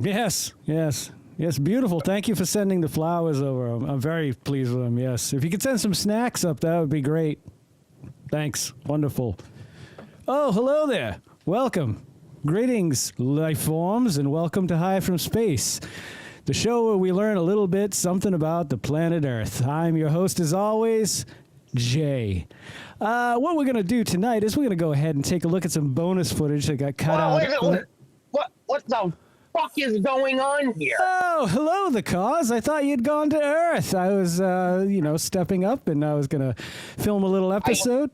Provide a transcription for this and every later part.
Yes, yes. Yes, beautiful. Thank you for sending the flowers over. I'm very pleased with them, yes. If you could send some snacks up, that would be great. Thanks. Wonderful. Oh, hello there. Welcome. Greetings, life forms, and welcome to High from Space, the show where we learn a little bit something about the planet Earth. I'm your host, as always, Jay. What we're going to do tonight is we're going to go ahead and take a look at some bonus footage that got cut out. What the fuck is going on here? Oh, hello, the cause. I thought you'd gone to Earth. I was, stepping up, and I was going to film a little episode.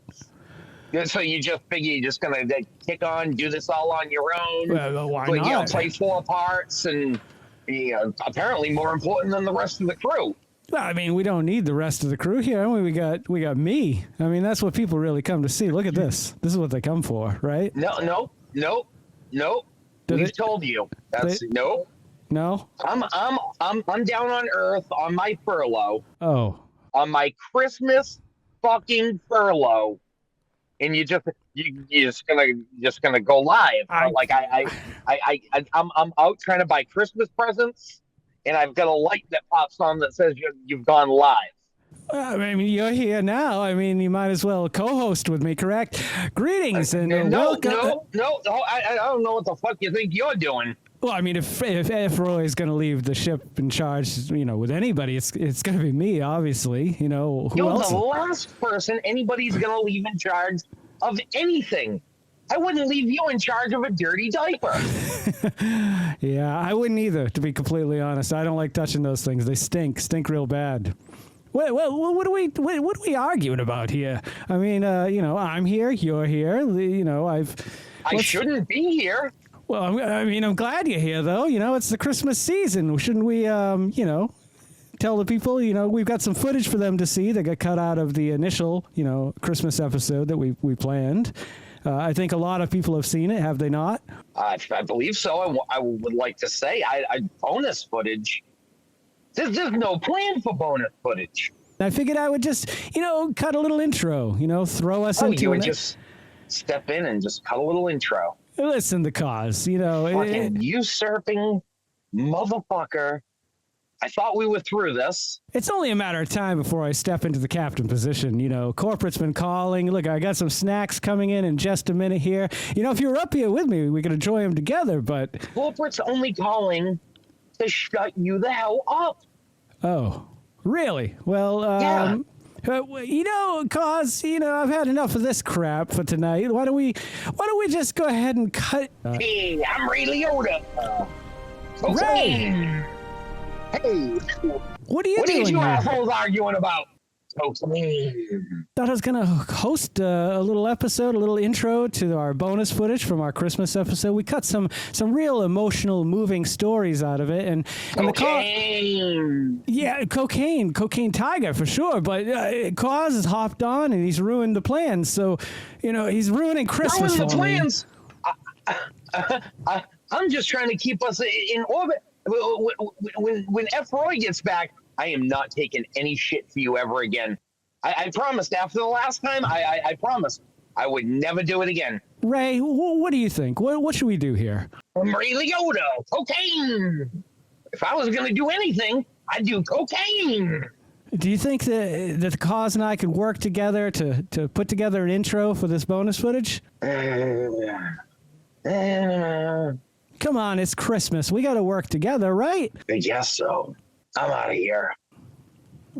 So you just figure you're just going to kick on, do this all on your own? Why not? Play four parts, and apparently more important than the rest of the crew. Well, I mean, we don't need the rest of the crew here. We got me. I mean, that's what people really come to see. Look at this. This is what they come for, right? No. We've told you. No. I'm down on Earth on my furlough. Oh. On my Christmas fucking furlough, and you're just gonna go live. I'm out trying to buy Christmas presents, and I've got a light that pops on that says you've gone live. I mean, you're here now. I mean, you might as well co-host with me, correct? Greetings and welcome. No. I don't know what the fuck you think you're doing. Well, I mean, if Roy is going to leave the ship in charge, with anybody, it's going to be me, obviously. Who else? You're the last person anybody's going to leave in charge of anything. I wouldn't leave you in charge of a dirty diaper. Yeah, I wouldn't either, to be completely honest. I don't like touching those things. They stink real bad. What are we arguing about here? I mean, I'm here, you're here. I shouldn't be here. Well, I'm glad you're here, though. It's the Christmas season. Shouldn't we, tell the people, we've got some footage for them to see that got cut out of the initial, Christmas episode that we planned. I think a lot of people have seen it, have they not? I believe so. I would like to say bonus footage. There's no plan for bonus footage. I figured I would just, cut a little intro, throw us into... you would just step in and just cut a little intro. Listen, the cause, Fucking usurping motherfucker. I thought we were through this. It's only a matter of time before I step into the captain position. Corporate's been calling. Look, I got some snacks coming in just a minute here. If you were up here with me, we could enjoy them together, but... Corporate's only calling to shut you the hell up. Oh, really? Well, yeah. Cause, I've had enough of this crap for tonight. Why don't we just go ahead and cut... Hey, I'm Ray Liotta. Ray! Hey. What are you doing? What are you here? assholes arguing about? Thought I was going to host a little episode, a little intro to our bonus footage from our Christmas episode. We cut some real emotional, moving stories out of it. And cocaine. Cocaine tiger for sure. But Cause has hopped on and he's ruined the plans. So, he's ruining Christmas. Ruined the plans? I'm just trying to keep us in orbit. When F. Roy gets back, I am not taking any shit for you ever again. I promised after the last time, I promised I would never do it again. Ray, what do you think? What should we do here? I'm Ray Liotta, cocaine. If I was going to do anything, I'd do cocaine. Do you think that the Cause and I could work together to put together an intro for this bonus footage? Come on, it's Christmas. We got to work together, right? I guess so. I'm out of here.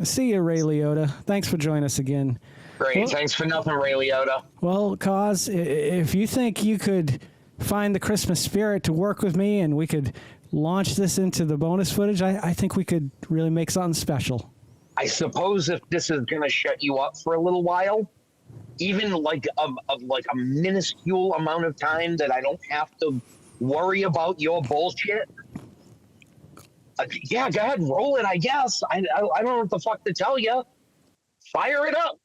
See you, Ray Liotta. Thanks for joining us again. Great. Well, thanks for nothing, Ray Liotta. Well, Cause, if you think you could find the Christmas spirit to work with me and we could launch this into the bonus footage, I think we could really make something special. I suppose if this is going to shut you up for a little while, even like a minuscule amount of time that I don't have to worry about your bullshit. Yeah, go ahead and roll it, I guess. I don't know what the fuck to tell you. Fire it up.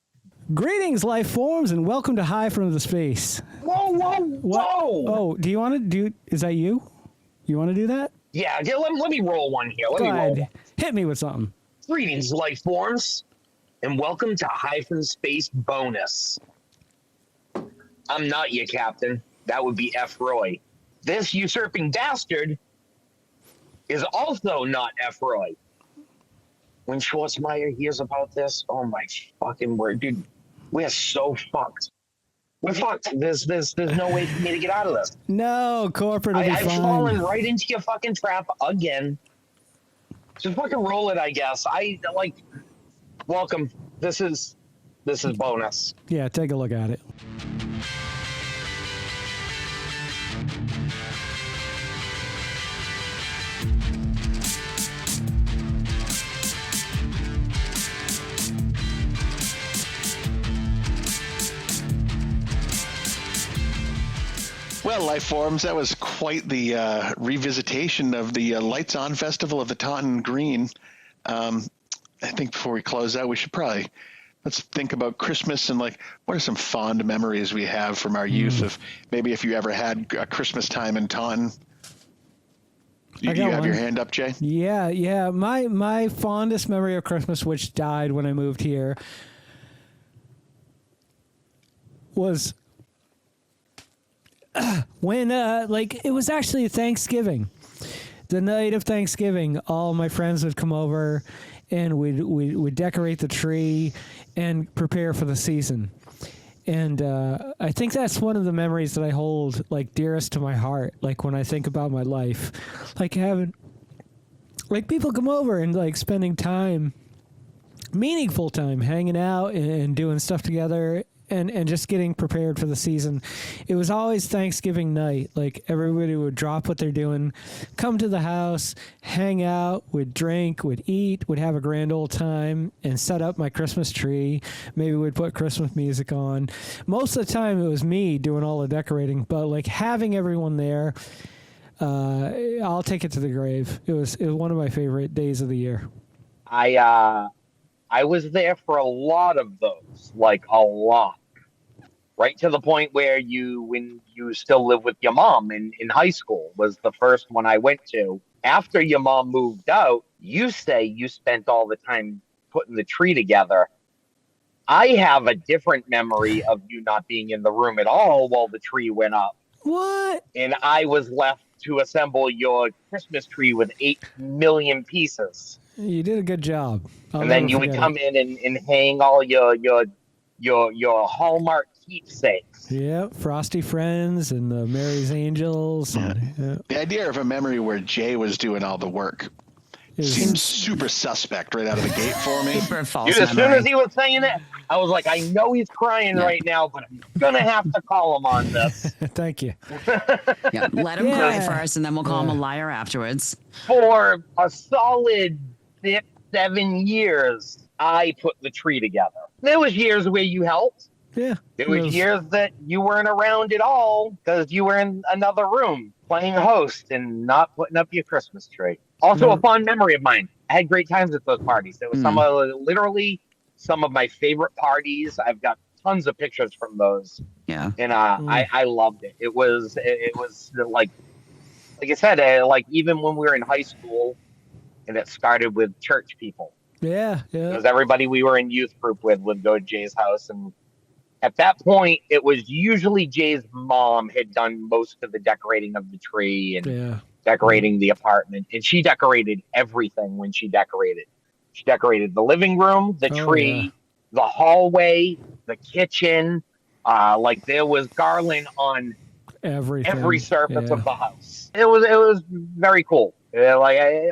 Greetings, life forms, and welcome to High from the Space. Whoa. Oh, do you want to do... Is that you? You want to do that? Yeah, let me roll one here. Go ahead. Hit me with something. Greetings, life forms, and welcome to High from Space bonus. I'm not your captain. That would be F. Roy. This usurping bastard is also not F. Roy. When Schwarzmeyer hears about this, oh my fucking word, dude, we're so fucked. We're fucked. There's no way for me to get out of this. No, corporate will be I've fine. fallen right into your fucking trap again. Just fucking roll it, I guess. Welcome. This is bonus. Yeah, take a look at it. Well, Life Forms, that was quite the revisitation of the Lights On Festival of the Taunton Green. I think before we close out, we should let's think about Christmas and what are some fond memories we have from our youth of maybe if you ever had a Christmas time in Taunton. Do you have your hand up, Jay? Yeah. My fondest memory of Christmas, which died when I moved here, was when it was actually Thanksgiving. The night of Thanksgiving, all my friends would come over and we'd decorate the tree and prepare for the season. And I think that's one of the memories that I hold dearest to my heart. When I think about my life, having people come over and spending time, meaningful time, hanging out and doing stuff together. And just getting prepared for the season. It was always Thanksgiving night. Everybody would drop what they're doing, come to the house, hang out, would drink, would eat, would have a grand old time, and set up my Christmas tree. Maybe we'd put Christmas music on. Most of the time it was me doing all the decorating, but having everyone there, I'll take it to the grave. It was one of my favorite days of the year. I was there for a lot of those, a lot. Right to the point where when you still live with your mom in high school was the first one I went to. After your mom moved out, you say you spent all the time putting the tree together. I have a different memory of you not being in the room at all while the tree went up. What? And I was left to assemble your Christmas tree with 8 million pieces. You did a good job. And then you would come in and hang all your Hallmark keepsakes. Yeah, Frosty Friends and the Mary's Angels. Yeah. Yeah. The idea of a memory where Jay was doing all the work seems super suspect right out of the gate for me. Dude, as soon as he was saying it, I was like, I know he's crying right now, but I'm going to have to call him on this. Thank you. Let him cry first, and then we'll call him a liar afterwards. For a solid 6-7 years, I put the tree together. There was years where you helped. Yeah. There was years that you weren't around at all because you were in another room playing host and not putting up your Christmas tree. Also a fond memory of mine. I had great times at those parties. It was literally some of my favorite parties. I've got tons of pictures from those. Yeah. And I loved it. It was like I said, even when we were in high school and it started with church people. Yeah. Because everybody we were in youth group with would go to Jay's house, and at that point, it was usually Jay's mom had done most of the decorating of the tree and decorating the apartment, and she decorated everything when she decorated. She decorated the living room, the tree, the hallway, the kitchen. There was garland on every surface of the house. It was very cool.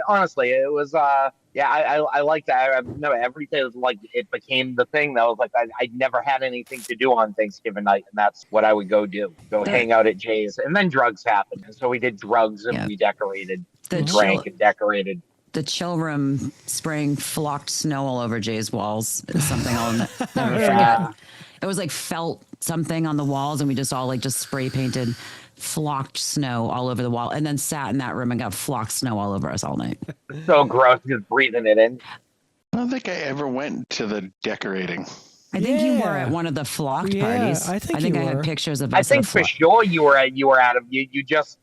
Honestly, it was. I like that. I know every day was it became the thing that was I never had anything to do on Thanksgiving night, and that's what I would go do. Hang out at Jay's, and then drugs happened, and so we did drugs and we decorated, drank and decorated. The chill room spraying flocked snow all over Jay's walls is something I'll never forget. It was felt something on the walls, and we just all just spray painted flocked snow all over the wall, and then sat in that room and got flocked snow all over us all night. So gross, just breathing it in. I don't think I ever went to the decorating. I think you were at one of the flocked parties. I think I had pictures of us. I think for sure you were at them. You just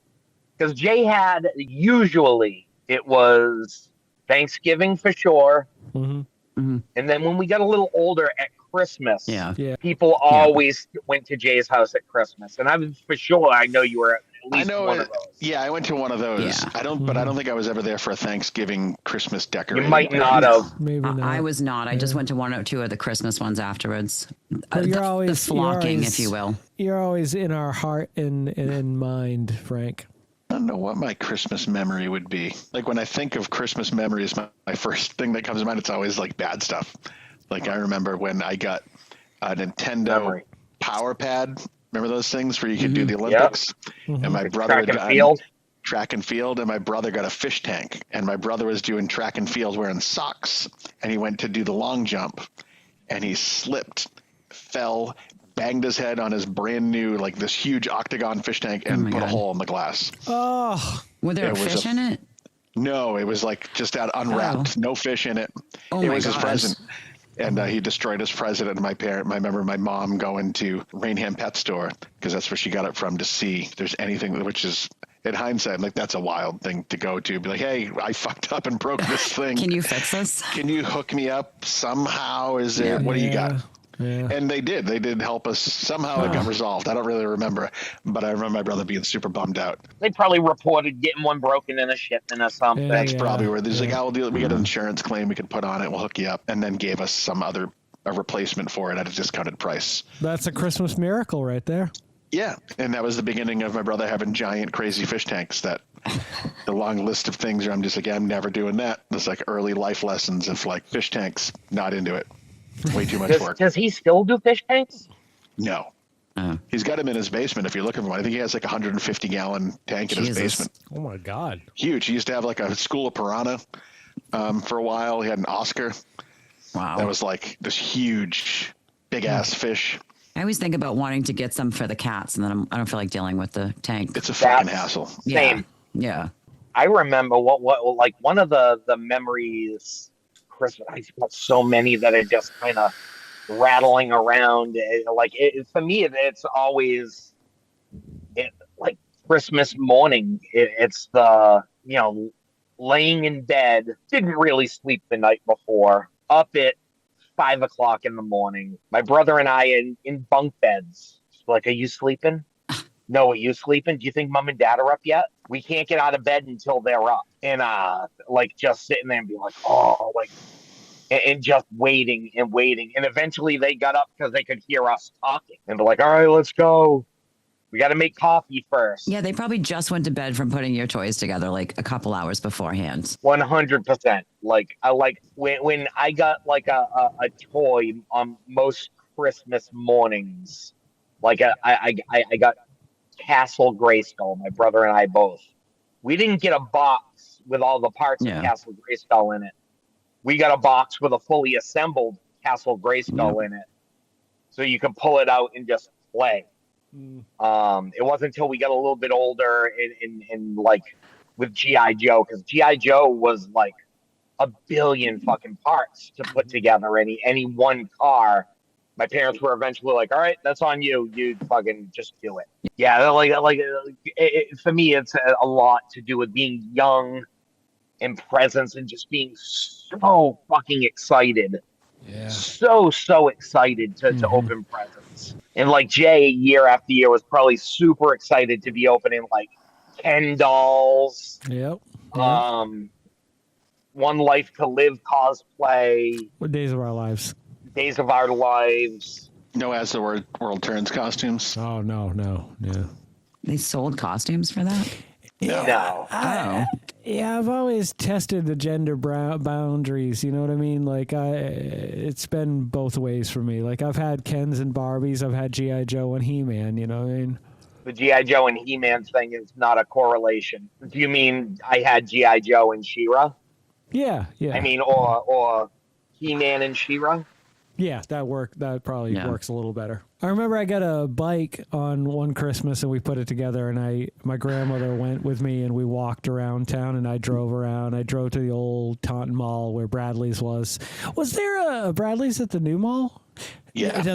because Jay had usually it was Thanksgiving for sure, and then when we got a little older at Christmas, people always went to Jay's house at Christmas, and I know you were I least know. one of those. Yeah, I went to one of those. Yeah. But I don't think I was ever there for a Thanksgiving Christmas You decorating. might not have. Maybe not. I was not. I just went to one or two of the Christmas ones afterwards. But you're the always flocking, if you will. You're always in our heart and in mind, Frank. I don't know what my Christmas memory would be. Like when I think of Christmas memories, my first thing that comes to mind, it's always like bad stuff. Like I remember when I got a Nintendo Power Pad. Remember those things where you could do the Olympics? Yep. And my brother track and field, and my brother got a fish tank. And my brother was doing track and field wearing socks, and he went to do the long jump, and he slipped, fell, banged his head on his brand new, like this huge octagon fish tank, and put a hole in the glass. Oh, were there fish in it? No, it was like just out unwrapped, no fish in it. It was his present. And he destroyed his present. And I remember my mom going to Rainham Pet Store because that's where she got it from to see if there's anything, which is, in hindsight, like that's a wild thing to go to. Be like, hey, I fucked up and broke this thing. Can you fix this? Can you hook me up somehow? What do you got? Yeah. And they did help us. Somehow it got resolved. I don't really remember, but I remember my brother being super bummed out. They probably reported getting one broken in a shipment or something. That's probably where there's like, we'll deal. We got an insurance claim we could put on it. We'll hook you up, and then gave us a replacement for it at a discounted price. That's a Christmas miracle right there. Yeah, and that was the beginning of my brother having giant, crazy fish tanks. That the long list of things where I'm just like, I'm never doing that. There's like early life lessons of like fish tanks. Not into it. Way too much work. Does he still do fish tanks? No. He's got him in his basement if you're looking for one. I think he has like a 150-gallon tank in his basement. Oh, my God. Huge. He used to have like a school of piranha for a while. He had an Oscar. Wow. That was like this huge, big-ass fish. I always think about wanting to get some for the cats, and then I don't feel like dealing with the tank. It's a fucking hassle. Same. Yeah. I remember what like one of the memories... Christmas. I've got so many that are just kind of rattling around. For me, it's always like Christmas morning. It's the laying in bed. Didn't really sleep the night before. Up at 5 o'clock in the morning. My brother and I in bunk beds. Like, are you sleeping? No, are you sleeping? Do you think mom and dad are up yet? We can't get out of bed until they're up. And just sitting there and be like, and just waiting and waiting. And eventually they got up because they could hear us talking. And they're like, all right, let's go. We got to make coffee first. Yeah, they probably just went to bed from putting your toys together like a couple hours beforehand. 100%. When I got like a toy on most Christmas mornings, like I got Castle Grayskull, my brother and I both. We didn't get a box with all the parts of Castle Grayskull in it. We got a box with a fully assembled Castle Grayskull in it. So you could pull it out and just play. It wasn't until we got a little bit older and like with G.I. Joe, because G.I. Joe was like a billion fucking parts to put together any one car. My parents were eventually like, all right, that's on you. You fucking just do it. Yeah, for me, it's a lot to do with being young and presents and just being so fucking excited. Yeah. So excited to open presents. And like Jay, year after year, was probably super excited to be opening like Ken dolls. Yep. One Life to Live cosplay. What Days of Our Lives? Days of Our Lives. No, As the World Turns costumes. Oh, no. Yeah. They sold costumes for that? No. I've always tested the gender boundaries. You know what I mean? Like, it's been both ways for me. Like, I've had Kens and Barbies. I've had G.I. Joe and He-Man. You know what I mean? The G.I. Joe and He-Man thing is not a correlation. Do you mean I had G.I. Joe and She-Ra? Yeah. I mean, or He-Man and She-Ra? Yeah, that probably works a little better. I remember I got a bike on one Christmas and we put it together, and my grandmother went with me and we walked around town and I drove around. I drove to the old Taunton Mall where Bradley's was. Was there a Bradley's at the new mall? Yeah. It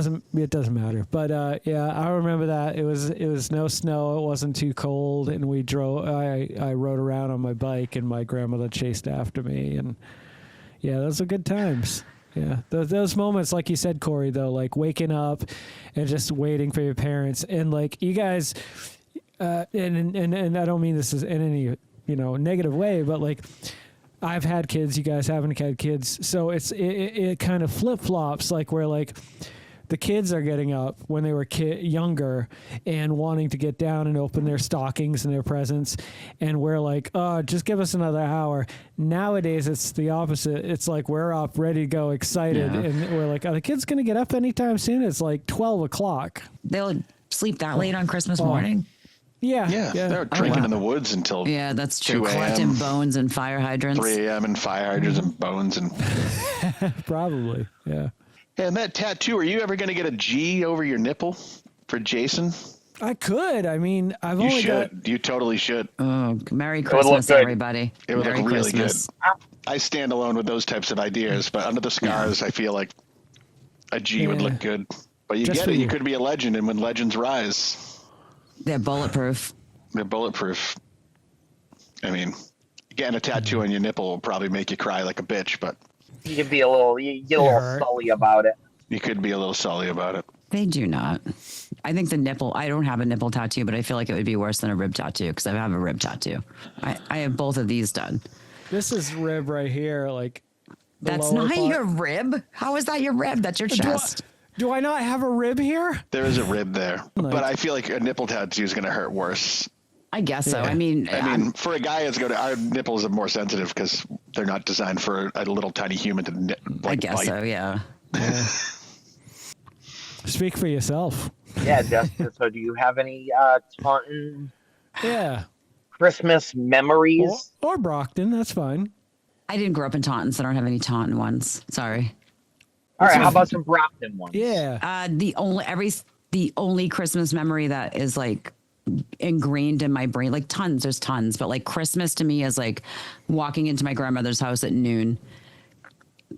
doesn't matter. But I remember that. It was no snow, it wasn't too cold, and we drove I rode around on my bike and my grandmother chased after me, and yeah, those were good times. Yeah, those moments, like you said, Corey, though, like waking up and just waiting for your parents. And like you guys, and I don't mean this is in any negative way, but like I've had kids, you guys haven't had kids, so it kind of flip flops, like where like the kids are getting up when they were younger and wanting to get down and open their stockings and their presents, and we're like, oh, just give us another hour. Nowadays it's the opposite. It's like we're up ready to go, excited, and we're like, are the kids gonna get up anytime soon? It's like 12 o'clock. They'll sleep that late on Christmas morning? Yeah. They're drinking in the woods until that's true. 2 a.m. Collecting bones and fire hydrants. 3 a.m. and fire hydrants and bones and Probably, yeah. And that tattoo, are you ever going to get a G over your nipple for Jason? I could. I mean, You totally should. Oh, Merry Christmas, everybody. It would Merry look really Christmas. good. I stand alone with those types of ideas, but under the scars, I feel like a G would look good. But you get it. You could be a legend, and when legends rise... They're bulletproof. They're bulletproof. I mean, getting a tattoo on your nipple will probably make you cry like a bitch, but... You can be a little, you get a little sully about it. You could be a little sully about it. They do not. I think the nipple, I don't have a nipple tattoo, but I feel like it would be worse than a rib tattoo because I have a rib tattoo. I have both of these done. This is rib right here, like... That's not your rib. How is that your rib? That's your chest. Do I not have a rib here? There is a rib there, but I feel like a nipple tattoo is going to hurt worse. I guess so. Yeah. I mean, for a guy, it's going to, our nipples are more sensitive because they're not designed for a little tiny human to I guess bite. so. Yeah. Speak for yourself. Yeah, Justin. So, do you have any Taunton Christmas memories? Or Brockton? That's fine. I didn't grow up in Taunton, so I don't have any Taunton ones. Sorry. All right, how about some Brockton ones? Yeah. The only Christmas memory that is like ingrained in my brain, like there's tons, but like Christmas to me is like walking into my grandmother's house at noon.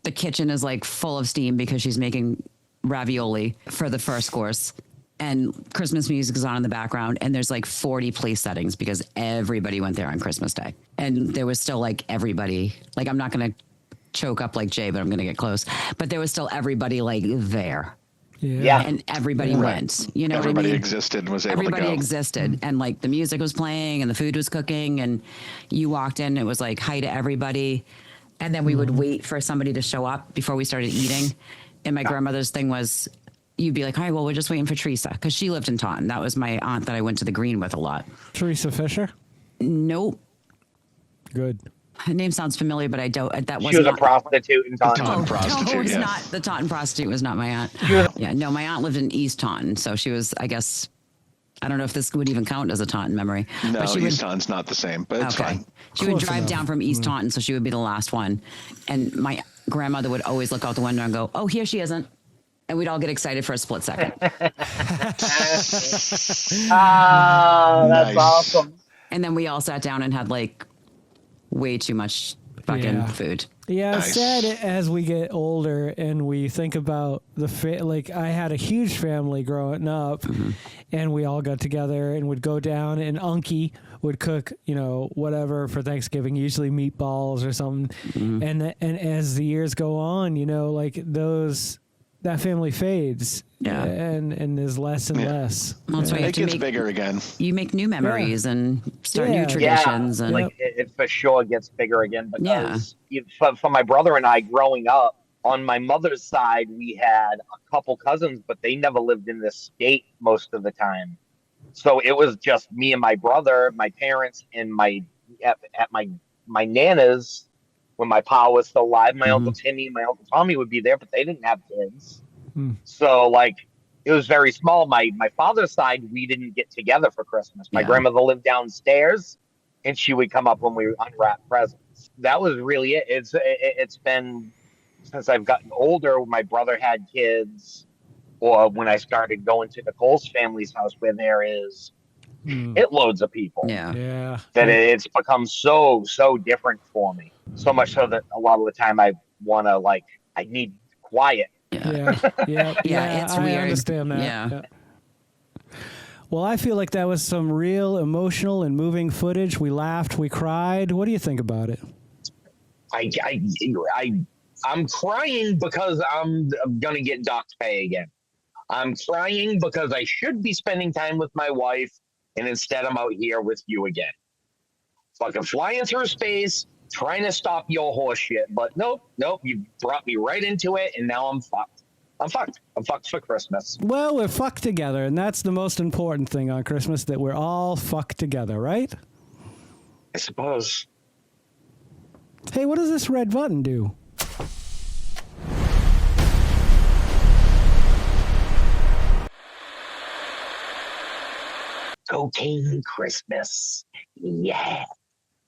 The kitchen is like full of steam because she's making ravioli for the first course, and Christmas music is on in the background, and there's like 40 place settings because everybody went there on Christmas Day, and there was still like everybody, like I'm not going to choke up like Jay, but I'm going to get close. But there was still everybody like there. Yeah. And everybody went, you know Everybody what I mean? existed, was able Everybody to go. existed. And like the music was playing and the food was cooking and you walked in, it was like hi to everybody. And then we would wait for somebody to show up before we started eating. And my grandmother's thing was, you'd be like, all right, well, we're just waiting for Teresa. Because she lived in Taunton. That was my aunt that I went to the Green with a lot. Teresa Fisher? Nope. Good. Her name sounds familiar, but I don't. That wasn't. She was a prostitute in Taunton. Taunton prostitute, No, it's yeah. not. The Taunton prostitute was not my aunt. Yeah, no, my aunt lived in East Taunton, so she was. I guess I don't know if this would even count as a Taunton memory. No, but she East Taunton's not the same, but it's fine. She would Close drive enough. down from East Taunton, so she would be the last one, and my grandmother would always look out the window and go, "Oh, here she isn't," and we'd all get excited for a split second. Ah, that's Nice. awesome. And then we all sat down and had like way too much fucking Yeah. food. Yeah, it's Nice. sad as we get older and we think about like I had a huge family growing up, and we all got together and would go down, and Unky would cook, whatever for Thanksgiving, usually meatballs or something. And as the years go on, like that family fades. Yeah. And there's less and less. Well, that's why you have It to gets make bigger again. you make new memories and start Yeah. new traditions. Yeah, And like it for sure gets bigger again because for my brother and I growing up, on my mother's side, we had a couple cousins, but they never lived in this state most of the time. So it was just me and my brother, my parents, and at my nana's when my pa was still alive. My Uncle Timmy and my Uncle Tommy would be there, but they didn't have kids. So like it was very small. My father's side, we didn't get together for Christmas. My grandmother lived downstairs, and she would come up when we unwrapped presents. That was really it. It's been since I've gotten older. My brother had kids, or when I started going to Nicole's family's house, where there is it loads of people. Yeah. That it's become so different for me. So much so that a lot of the time I need quiet. Yeah. Yeah, it's I weird. understand that. Yeah. Well, I feel like that was some real emotional and moving footage. We laughed, we cried. What do you think about it? I'm crying because I'm gonna get docked pay again. I'm crying because I should be spending time with my wife, and instead I'm out here with you again. Fucking flying through space, trying to stop your horse shit. But nope, you brought me right into it, and now I'm fucked. I'm fucked for Christmas. Well, we're fucked together, and that's the most important thing on Christmas, that we're all fucked together, right? I suppose. Hey, what does this red button do? Cocaine Christmas. Yeah.